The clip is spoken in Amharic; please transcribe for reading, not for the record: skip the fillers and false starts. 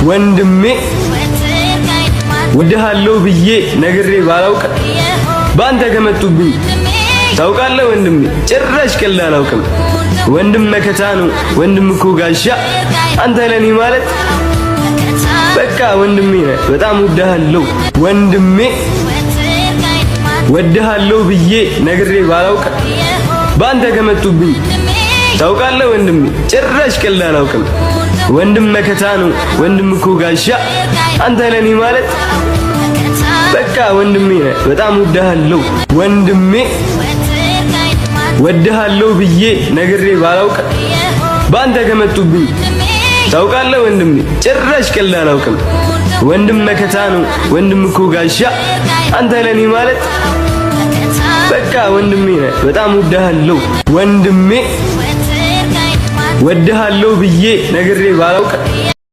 ወንድሜ ወድሃለሁ ብዬ ነግሬ ባላውቅ ባንተ ከመጡብኝ ታውቃለህ ወንድሜ ጭራሽ ቀልድ አላውቅም። ወንድም መከታ ነው ወንድም እኮ ጋሻ አንተ ለኔ ማለት በቃ ወንድሜ ነህ በጣም ወድሃለሁ ወንድሜ ወድሃለሁ ብዬ ነግሬ ባላውቅ ባንተ ከመጡብኝ ታውቃለህ ወንድሜ ጭራሽ ቀልድ አላውቅም። ወንድም መከታ ነው ወንድም እኮ ጋሻ አንተ ለኔ ማለት በቃ ወንድሜ ነህ በጣም ወድሃለሁ ወንድሜ ወድሃለሁ ብዬ ነግሬ ባላውቅ ባንተ ከመጡብኝ ታውቃለህ ወንድሜ ጭራሽ ቀልድ አላውቅም። ወንድም መከታ ነው ወንድም እኮ ጋሻ አንተ ለኔ ማለት በቃ ወንድሜ ነህ በጣም ወድሃለሁ ወንድሜ ወድሃለሁ ብዬ ነግሬ ባላውቅ